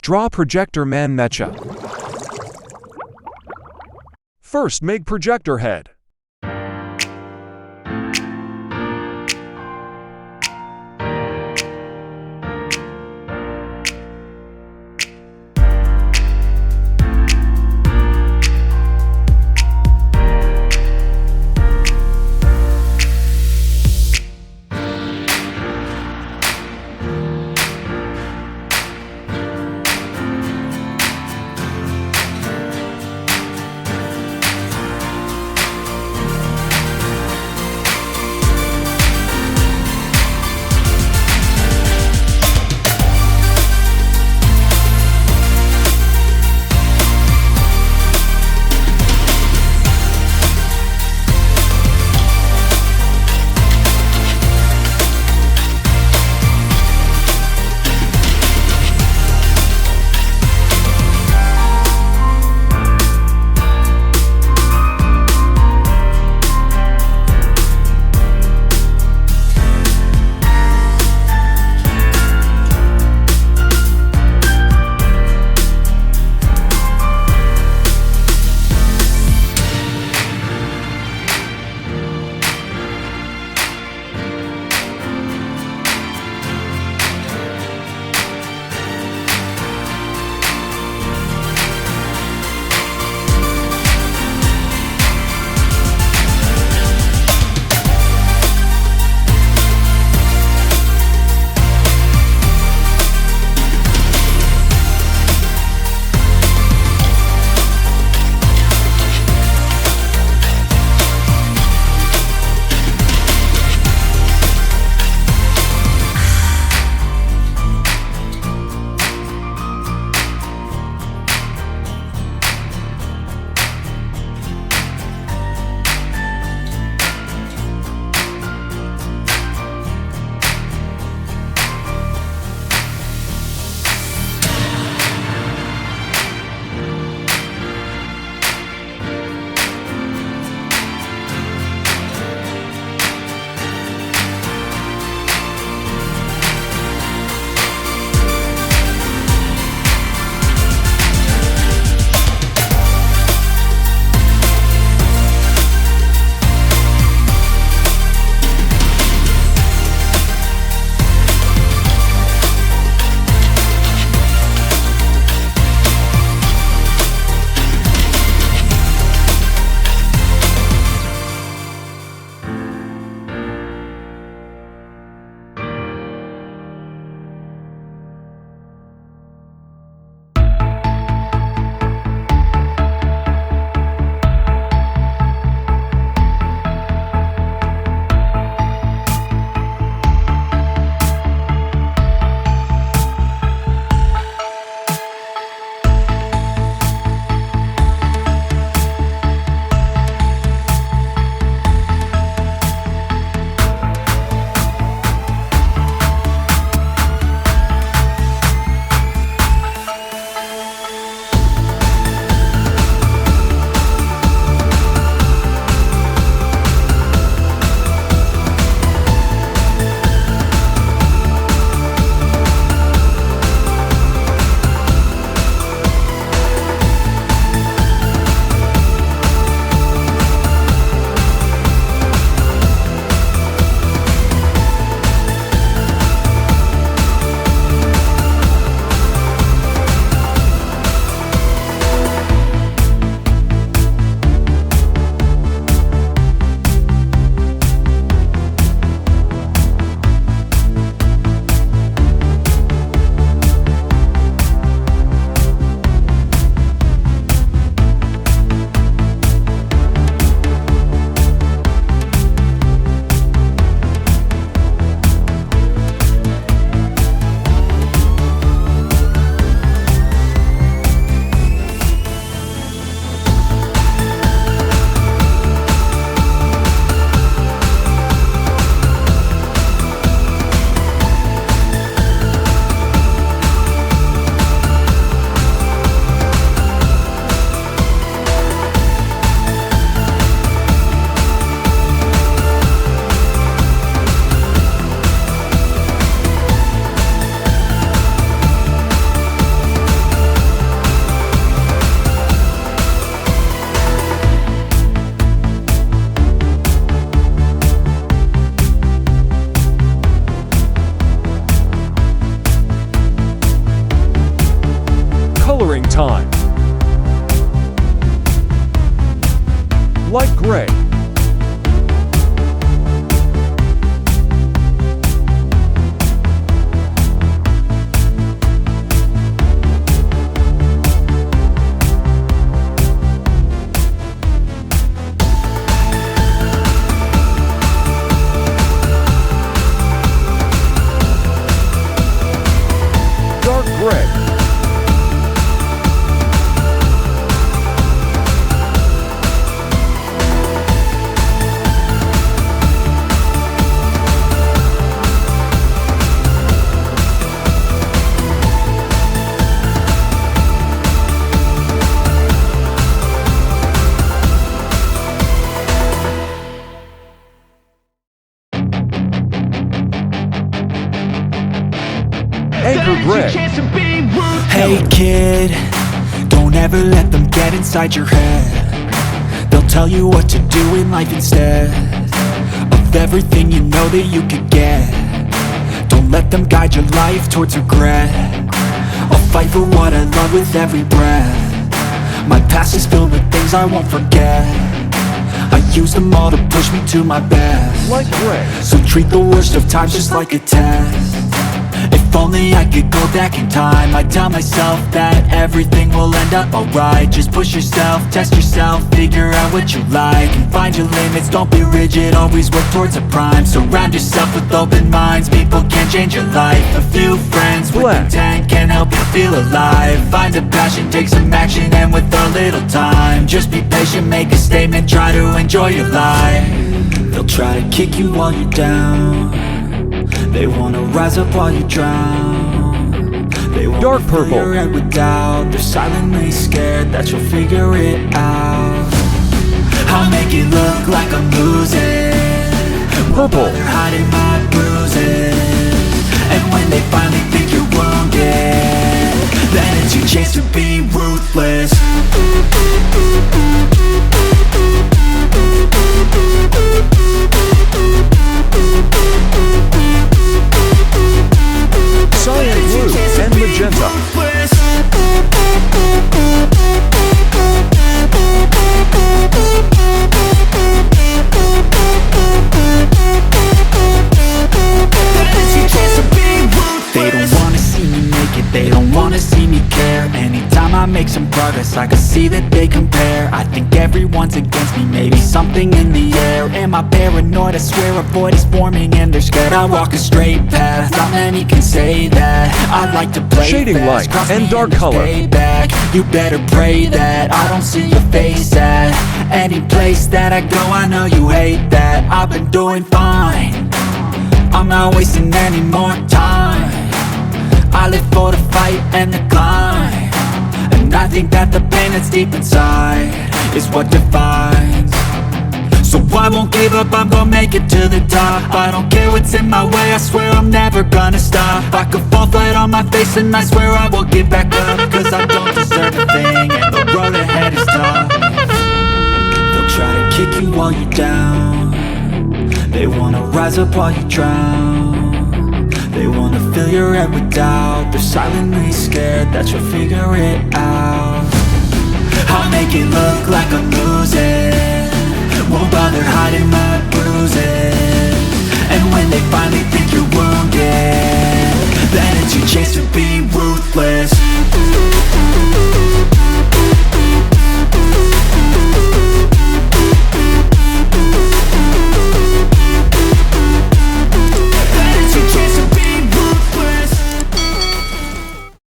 Draw projector man mecha. First, make projector head. time. Light gray. Dark gray. Anchor gray. Hey kid, don't ever let them get inside your head. They'll tell you what to do in life instead of everything you know that you could get. Don't let them guide your life towards regret. I'll fight for what I love with every breath. My past is filled with things I won't forget. I use them all to push me to my best. Light gray. So treat the worst of times just like a test. If only I could go back in time, I'd tell myself that everything will end up alright. Just push yourself, test yourself, figure out what you like, and find your limits, don't be rigid, always work towards a prime. Surround yourself with open minds, people can change your life. A few friends with Black. intent can help you feel alive. Find a passion, take some action, and with a little time, just be patient, make a statement, try to enjoy your life. They'll try to kick you while you're down. They wanna rise up while you drown. They wanna Dark fill purple. your head with doubt. They're silently scared that you'll figure it out. I'll make it look like I'm losing. Purple. They're hiding my bruises. And when they finally think you're wounded, then it's your chance to be ruthless. Cyan blue and magenta. They don't wanna see me make it, they don't wanna see me care. Anytime I make some progress, I can see that they compare. I think everyone's against me, maybe something in the air. Am I paranoid? I swear a void is forming and they're scared. I walk a straight path, not many can say that. I like to play Shading fast, light cross and me dark there's color. payback. You better pray that I don't see your face at any place that I go. I know you hate that. I've been doing fine, I'm not wasting any more time. I live for the fight and the climb, and I think that the pain that's deep inside is what defines. So I won't give up, I'm gonna make it to the top. I don't care what's in my way, I swear I'm never gonna stop. I could fall flat on my face and I swear I will get back up, cause I don't deserve a thing and the road ahead is tough. They'll try to kick you while you're down. They wanna rise up while you drown. They wanna fill your head with doubt. They're silently scared that you'll figure it out. I'll make it look like I'm losing. Won't bother hiding my bruises. And when they finally think you're wounded, then it's your chance to be ruthless.